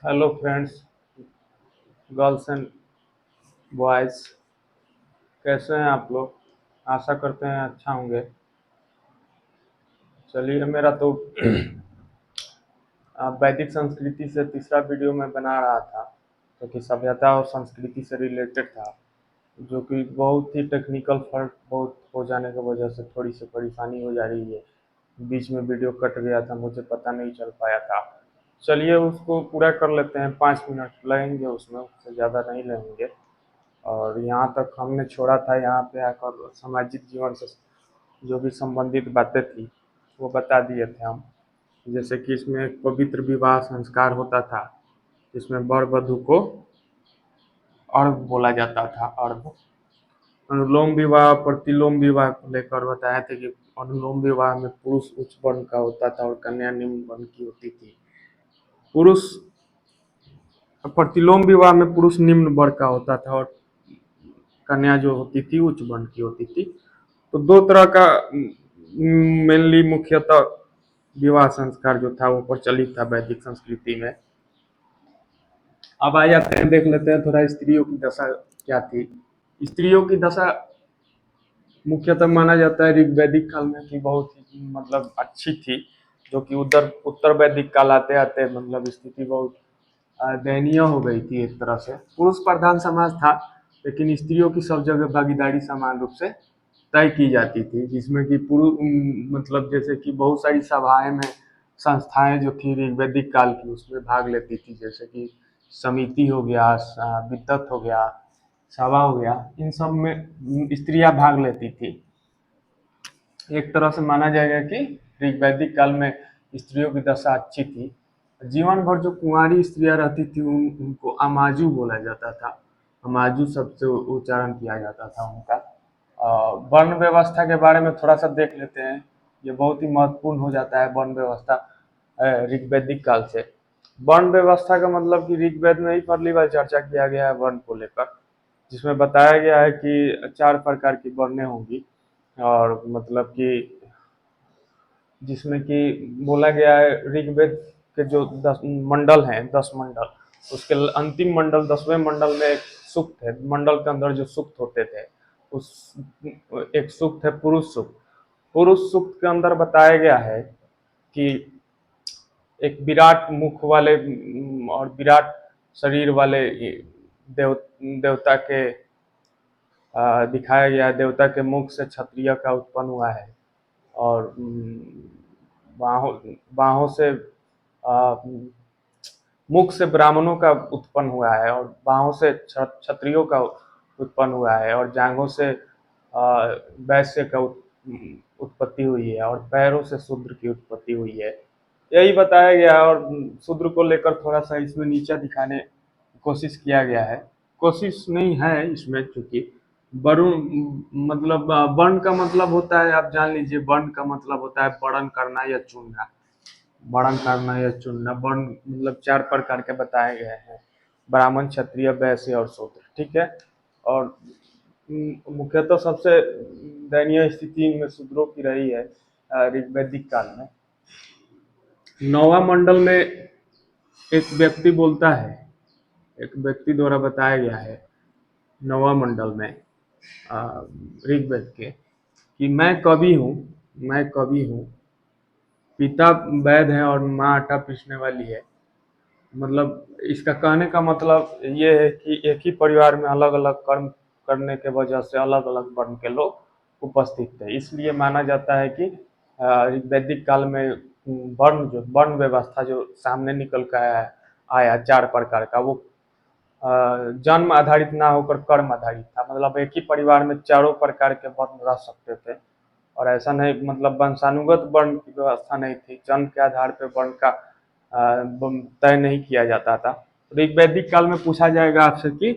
Hello friends, girls and boys, कैसे हैं आप लोग। आशा करते हैं अच्छा होंगे। चलिए, मेरा तो वैदिक संस्कृति से तीसरा वीडियो मैं बना रहा था, जो कि सभ्यता और संस्कृति से रिलेटेड था, जो कि बहुत ही टेक्निकल फॉल्ट बहुत हो जाने की वजह से थोड़ी सी परेशानी हो जा रही है। बीच में वीडियो कट गया था, मुझे पता नहीं चल पाया था। चलिए, उसको पूरा कर लेते हैं। 5 मिनट लगेंगे, उसमें उससे ज़्यादा नहीं लगेंगे। और यहाँ तक हमने छोड़ा था, यहाँ पे आकर सामाजिक जीवन से जो भी संबंधित बातें थी वो बता दिए थे हम। जैसे कि इसमें एक पवित्र विवाह संस्कार होता था, जिसमें वर वधू को अर्घ बोला जाता था। अर्घ, अनुलोम विवाह, प्रतिलोम विवाह को लेकर बताया था कि अनुलोम विवाह में पुरुष उच्च वर्ण का होता था और कन्या निम्न वर्ण की होती थी। पुरुष प्रतिलोम विवाह में पुरुष निम्न वर्ण का होता था और कन्या जो होती थी उच्च वर्ण की होती थी। तो दो तरह का मेनली मुख्यतः विवाह संस्कार जो था वो प्रचलित था वैदिक संस्कृति में। अब आ जाते हैं, देख लेते हैं थोड़ा स्त्रियों की दशा क्या थी। स्त्रियों की दशा मुख्यतः माना जाता है ऋग्वैदिक काल में कि बहुत ही मतलब अच्छी थी, जो कि उत्तर उत्तर वैदिक काल आते आते मतलब स्थिति बहुत दयनीय हो गई थी। एक तरह से पुरुष प्रधान समाज था, लेकिन स्त्रियों की सब जगह भागीदारी समान रूप से तय की जाती थी, जिसमें कि पुरुष मतलब जैसे कि बहुत सारी सभाएं में संस्थाएं जो थी ऋग्वैदिक काल की उसमें भाग लेती थी। जैसे कि समिति हो गया, विद्वत हो गया, सभा हो गया, इन सब में स्त्रियां भाग लेती थी। एक तरह से माना जाएगा कि ऋग्वैदिक काल में स्त्रियों की दशा अच्छी थी। जीवन भर जो कुंवारी स्त्रियां रहती थी उनको अमाजु बोला जाता था। अमाजु शब्द से उच्चारण किया जाता था उनका। वर्ण व्यवस्था के बारे में थोड़ा सा देख लेते हैं। ये बहुत ही महत्वपूर्ण हो जाता है वर्ण व्यवस्था ऋग्वैदिक काल से। वर्ण व्यवस्था का मतलब कि ऋग्वेद में ही पहली बार चर्चा किया गया है वर्ण को लेकर, जिसमें बताया गया है कि 4 प्रकार की वर्णें होंगी। और मतलब कि जिसमें कि बोला गया है ऋग्वेद के जो 10 मंडल हैं, 10 मंडल, उसके अंतिम मंडल 10वें मंडल में एक सूक्त है। मंडल के अंदर जो सूक्त होते थे उस एक सूक्त है पुरुष सूक्त। पुरुष सूक्त के अंदर बताया गया है कि एक विराट मुख वाले और विराट शरीर वाले देवता के दिखाया गया है। देवता के मुख से क्षत्रिय का उत्पन्न हुआ है और बाहों बाहों से मुख से ब्राह्मणों का उत्पन्न हुआ है और बाहों से क्षत्रियों का उत्पन्न हुआ है और जांघों से वैश्य का उत्पत्ति हुई है और पैरों से शूद्र की उत्पत्ति हुई है। यही बताया गया है। और शूद्र को लेकर थोड़ा सा इसमें नीचा दिखाने की कोशिश किया गया है। कोशिश नहीं है इसमें, चूंकि वरुण मतलब वर्ण का मतलब होता है, आप जान लीजिए, वर्ण का मतलब होता है वर्णन करना या चुनना। वर्णन करना या चुनना, वर्ण मतलब 4 प्रकार के बताए गए हैं: ब्राह्मण, क्षत्रिय, वैश्य और शूद्र। ठीक है। और मुख्यतः सबसे दयनीय स्थिति में शूद्रों की रही है ऋग्वैदिक काल में। 9वां मंडल में एक व्यक्ति बोलता है, एक व्यक्ति द्वारा बताया गया है 9वां मंडल में ऋग्वेद के, कि मैं कवि हूँ, मैं कवि हूँ, पिता वैद है और माँ आटा पीसने वाली है। मतलब इसका कहने का मतलब ये है कि एक ही परिवार में अलग अलग कर्म करने के वजह से अलग अलग वर्ण के लोग उपस्थित थे। इसलिए माना जाता है कि वैदिक काल में वर्ण व्यवस्था जो सामने निकल कर आया 4 प्रकार का, वो जन्म आधारित ना होकर कर्म आधारित था। मतलब एक ही परिवार में चारों प्रकार के वर्ण रह सकते थे और ऐसा नहीं, मतलब वंशानुगत वर्ण की व्यवस्था नहीं थी। जन्म के आधार पर वर्ण का तय नहीं किया जाता था। ऋग्वैदिक काल में पूछा जाएगा आपसे कि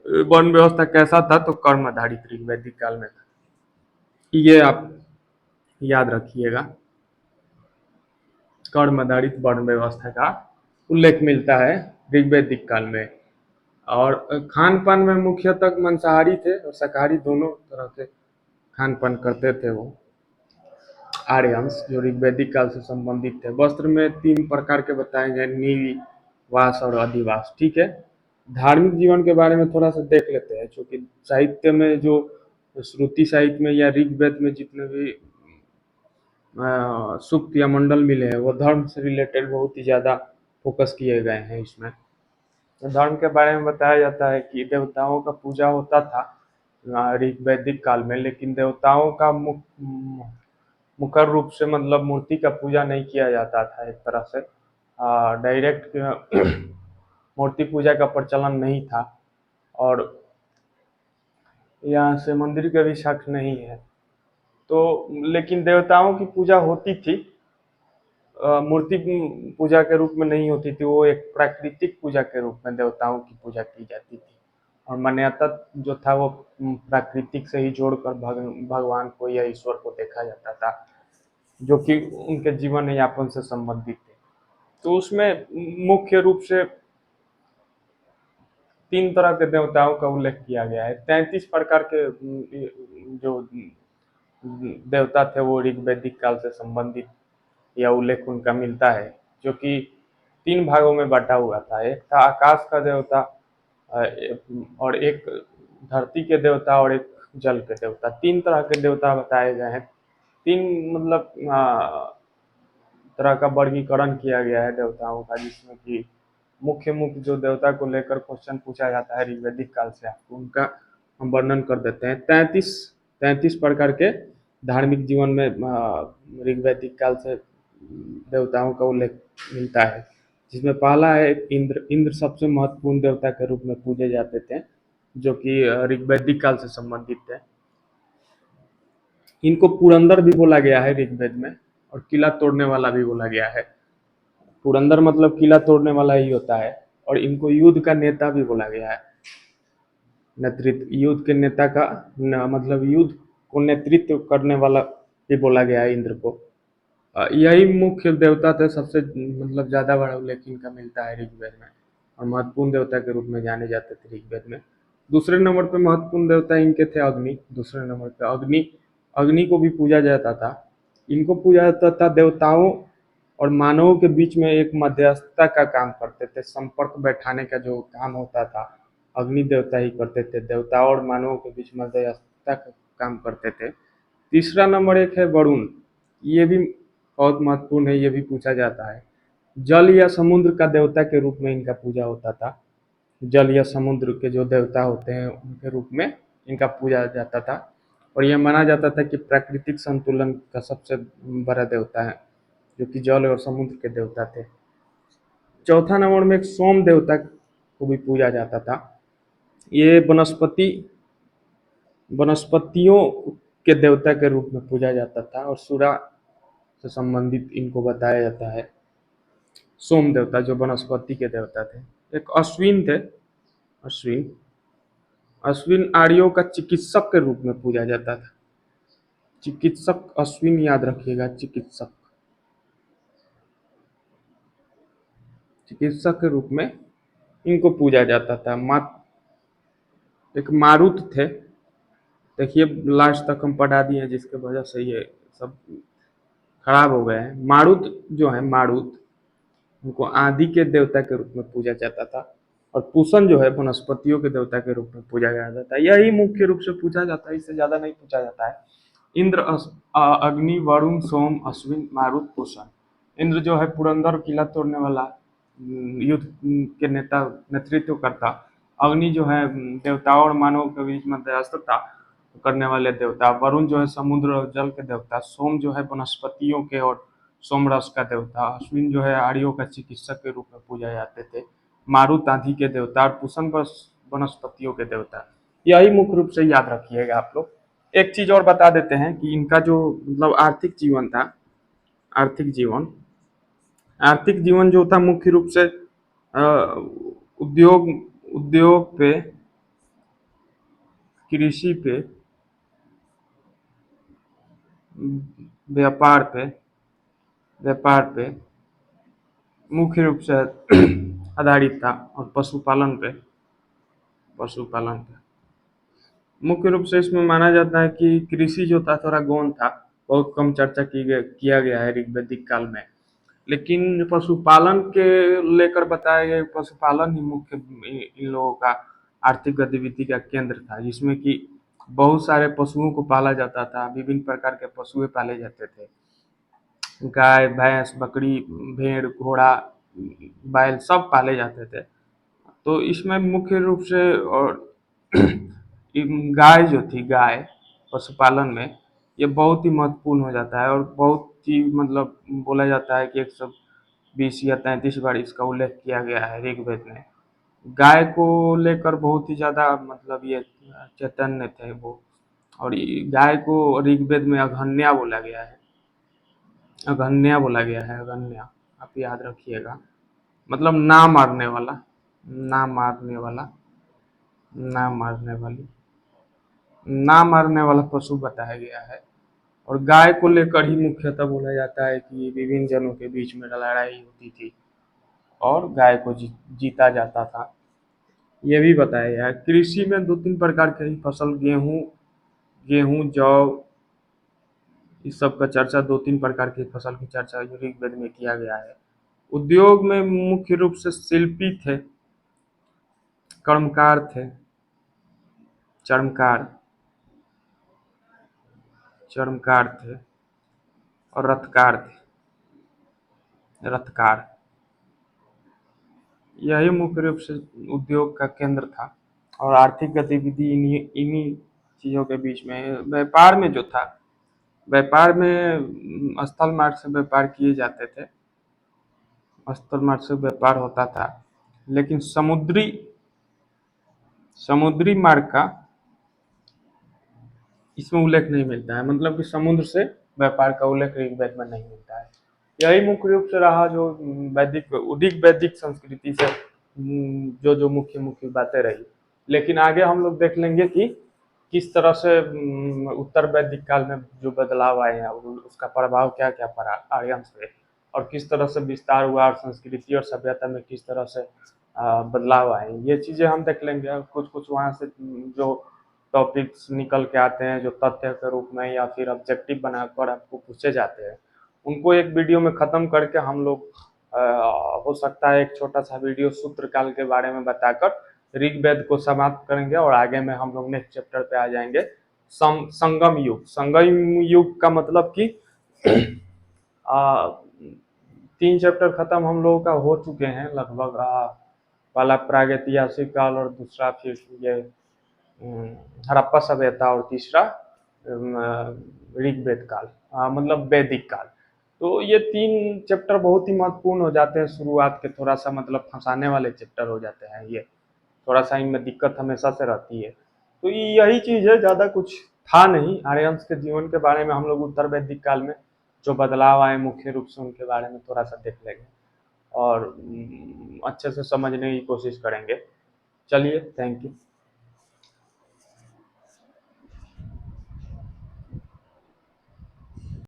वर्ण व्यवस्था कैसा था, तो कर्म आधारित ऋग्वैदिक काल में था। ये आप याद रखिएगा, कर्म आधारित वर्ण व्यवस्था का उल्लेख मिलता है ऋग्वैदिक काल में। और खान पान में मुख्यतः मांसाहारी थे और शाकाहारी, दोनों तरह के खान पान करते थे वो आर्यंस, जो ऋग्वैदिक काल से संबंधित थे। वस्त्र में 3 प्रकार के बताए गए: नील, वास और अधिवास, ठीक है। धार्मिक जीवन के बारे में थोड़ा सा देख लेते हैं, चूंकि साहित्य में जो श्रुति साहित्य में या ऋग्वेद में जितने भी सूक्त या मंडल मिले हैं वो धर्म से रिलेटेड बहुत ही ज़्यादा फोकस किए गए हैं इसमें। तो धर्म के बारे में बताया जाता है कि देवताओं का पूजा होता था ऋग्वैदिक काल में, लेकिन देवताओं का मुखर रूप से मतलब मूर्ति का पूजा नहीं किया जाता था एक तरह से। डायरेक्ट मूर्ति पूजा का प्रचलन नहीं था, और यहाँ से मंदिर का भी साक्ष्य नहीं है। तो लेकिन देवताओं की पूजा होती थी, मूर्ति पूजा के रूप में नहीं होती थी, वो एक प्राकृतिक पूजा के रूप में देवताओं की पूजा की जाती थी। और मान्यता जो था वो प्राकृतिक से ही जोड़कर भगवान को या ईश्वर को देखा जाता था, जो कि उनके जीवन यापन से संबंधित थे। तो उसमें मुख्य रूप से 3 तरह के देवताओं का उल्लेख किया गया है। 33 प्रकार के जो देवता थे वो ऋग्वैदिक काल से संबंधित या उल्लेख उनका मिलता है, जो कि 3 भागों में बटा हुआ था। एक था आकाश का देवता, और एक धरती के देवता, और एक जल के देवता। 3 तरह के देवता बताए गए हैं। 3 मतलब तरह का वर्गीकरण किया गया है देवताओं का, जिसमें कि मुख्य मुख्य जो देवता को लेकर क्वेश्चन पूछा जाता है ऋग्वैदिक काल से, आपको उनका हम वर्णन कर देते हैं। 33 प्रकार के धार्मिक जीवन में ऋग्वैदिक काल से देवताओं का उल्लेख मिलता है, जिसमें पहला है इंद्र। इंद्र सबसे महत्वपूर्ण देवता के रूप में पूजे जाते थे, जो कि ऋग्वैदिक काल से संबंधित थे। इनको पुरंदर भी बोला गया है ऋग्वेद में, और किला तोड़ने वाला भी बोला गया है। पुरंदर मतलब किला तोड़ने वाला ही होता है, और इनको युद्ध का नेता भी बोला गया है। नेतृत्व, युद्ध के नेता का मतलब युद्ध को नेतृत्व करने वाला भी बोला गया है इंद्र को। यही मुख्य देवता थे, सबसे मतलब ज़्यादा बड़ा उल्लेख इनका मिलता है ऋग्वेद में, और महत्वपूर्ण देवता के रूप में जाने जाते थे ऋग्वेद में। दूसरे नंबर पे महत्वपूर्ण देवता इनके थे अग्नि। दूसरे नंबर पे अग्नि, अग्नि को भी पूजा जाता था। इनको पूजा जाता था, देवताओं और मानवों के बीच में एक मध्यस्थता का काम करते थे, संपर्क बैठाने का जो काम होता था अग्नि देवता ही करते थे। देवताओं और मानवों के बीच मध्यस्थता का काम करते थे। तीसरा नंबर एक है वरुण, ये भी बहुत महत्वपूर्ण है, ये भी पूछा जाता है। जल या समुद्र का देवता के रूप में इनका पूजा होता था। जल या समुद्र के जो देवता होते हैं उनके रूप में इनका पूजा जाता था, और यह माना जाता था कि प्राकृतिक संतुलन का सबसे बड़ा देवता है, जो कि जल और समुद्र के देवता थे। चौथा नंबर में एक सोम देवता को भी पूजा जाता था। ये वनस्पतियों के देवता के रूप में पूजा जाता था, और सूरा से संबंधित इनको बताया जाता है। सोम देवता जो वनस्पति के देवता थे। एक अश्विन थे। अश्विन अश्विन आर्यों का चिकित्सक के रूप में पूजा जाता था। चिकित्सक, अश्विन याद रखिएगा, चिकित्सक। चिकित्सक के रूप में इनको पूजा जाता था। एक मारुत थे। देखिए लास्ट तक हम पढ़ा दिए, जिसके वजह से ये सब खराब हो गए हैं। मारुत जो है, मारुत, उनको आदि के देवता के रूप में पूजा जाता था, और पूषण जो है वनस्पतियों के देवता के रूप में पूजा जाता है। यही मुख्य रूप से पूछा जाता है, इससे ज्यादा नहीं पूछा जाता है। इंद्र, अग्नि, वरुण, सोम, अश्विन, मारुत, पूषण। इंद्र जो है पुरंदर किला तोड़ने वाला युद्ध के नेता, नेतृत्व करता। अग्नि जो है देवताओं और मानवों के बीच मध्यस्थता करने वाले देवता। वरुण जो है समुद्र और जल के देवता। सोम जो है वनस्पतियों के और सोमरस का देवता। अश्विन जो है आर्यों का चिकित्सक के रूप में पूजा जाते थे। मारुत आदि के देवता, और पूषण वनस्पतियों के देवता। यही मुख्य रूप से याद रखिएगा आप लोग। एक चीज और बता देते हैं कि इनका जो मतलब आर्थिक जीवन था, आर्थिक जीवन आर्थिक जीवन जो था मुख्य रूप से उद्योग उद्योग पे, कृषि पे, व्यापार पे व्यापार पे मुख्य रूप से आधारित था, और पशुपालन पे मुख्य रूप से। इसमें माना जाता है कि कृषि जो था थोड़ा गौण था, बहुत कम चर्चा किया गया है ऋग्वैदिक काल में। लेकिन पशुपालन के लेकर बताया गया, पशुपालन ही मुख्य इन लोगों का आर्थिक गतिविधि का केंद्र था, जिसमें कि बहुत सारे पशुओं को पाला जाता था, विभिन्न प्रकार के पशुएं पाले जाते थे, गाय भैंस बकरी भेड़ घोड़ा बैल सब पाले जाते थे। तो इसमें मुख्य रूप से और गाय जो थी, गाय पशुपालन में ये बहुत ही महत्वपूर्ण हो जाता है, और बहुत ही मतलब बोला जाता है कि 120 या 33 बार इसका उल्लेख किया गया है ऋग्वेद में। गाय को लेकर बहुत ही ज़्यादा मतलब ये चैतन्य थे वो, और गाय को ऋग्वेद में अघन्या बोला गया है, अघन्या बोला गया है, अघन्या, आप याद रखिएगा, मतलब ना मारने वाला, ना मारने वाला, ना मारने वाली, ना मारने वाला पशु बताया गया है। और गाय को लेकर ही मुख्यतः बोला जाता है कि विभिन्न जनों के बीच में लड़ाई होती थी और गाय को जीता जाता था, ये भी बताया गया है। कृषि में दो तीन प्रकार के ही फसल, गेहूं गेहूं जौ, इस सब का चर्चा, दो तीन प्रकार की फसल की चर्चा ऋग्वेद में किया गया है। उद्योग में मुख्य रूप से शिल्पी थे, कर्मकार थे, चर्मकार चर्मकार थे, और रथकार थे, रथकार, यही मुख्य रूप से उद्योग का केंद्र था। और आर्थिक गतिविधि इन्हीं इन्हीं चीज़ों के बीच में, व्यापार में जो था, व्यापार में स्थल मार्ग से व्यापार किए जाते थे, स्थल मार्ग से व्यापार होता था, लेकिन समुद्री समुद्री मार्ग का इसमें उल्लेख नहीं मिलता है, मतलब कि समुद्र से व्यापार का उल्लेख ऋग्वेद में नहीं मिलता है। यही मुख्य रूप से रहा जो वैदिक उदिक वैदिक संस्कृति से जो जो मुख्य मुख्य बातें रही। लेकिन आगे हम लोग देख लेंगे कि किस तरह से उत्तर वैदिक काल में जो बदलाव आए हैं और उसका प्रभाव क्या क्या पड़ा आर्यन पे, और किस तरह से विस्तार हुआ और संस्कृति और सभ्यता में किस तरह से बदलाव आए, ये चीज़ें हम देख लेंगे। कुछ कुछ वहाँ से जो टॉपिक्स निकल के आते हैं जो तथ्य के रूप में या फिर ऑब्जेक्टिव बनाकर आपको पूछे जाते हैं, उनको एक वीडियो में ख़त्म करके हम लोग हो सकता है एक छोटा सा वीडियो सूत्र काल के बारे में बताकर ऋग्वेद को समाप्त करेंगे, और आगे में हम लोग नेक्स्ट चैप्टर पे आ जाएंगे संगम युग। संगम युग का मतलब कि आ, 3 चैप्टर खत्म हम लोगों का हो चुके हैं लगभग। पहला प्रागैतिहासिक काल और दूसरा फिर ये हड़प्पा सभ्यता और तीसरा ऋग्वेद काल, मतलब वैदिक काल। तो ये 3 चैप्टर बहुत ही महत्वपूर्ण हो जाते हैं, शुरुआत के थोड़ा सा मतलब फंसाने वाले चैप्टर हो जाते हैं, ये थोड़ा सा इनमें दिक्कत हमेशा से रहती है। तो यही चीज़ है, ज़्यादा कुछ था नहीं। आर्यंस के जीवन के बारे में हम लोग उत्तर वैदिक काल में जो बदलाव आए मुख्य रूप से उनके बारे में थोड़ा सा देख लेंगे और अच्छे से समझने की कोशिश करेंगे। चलिए, थैंक यू।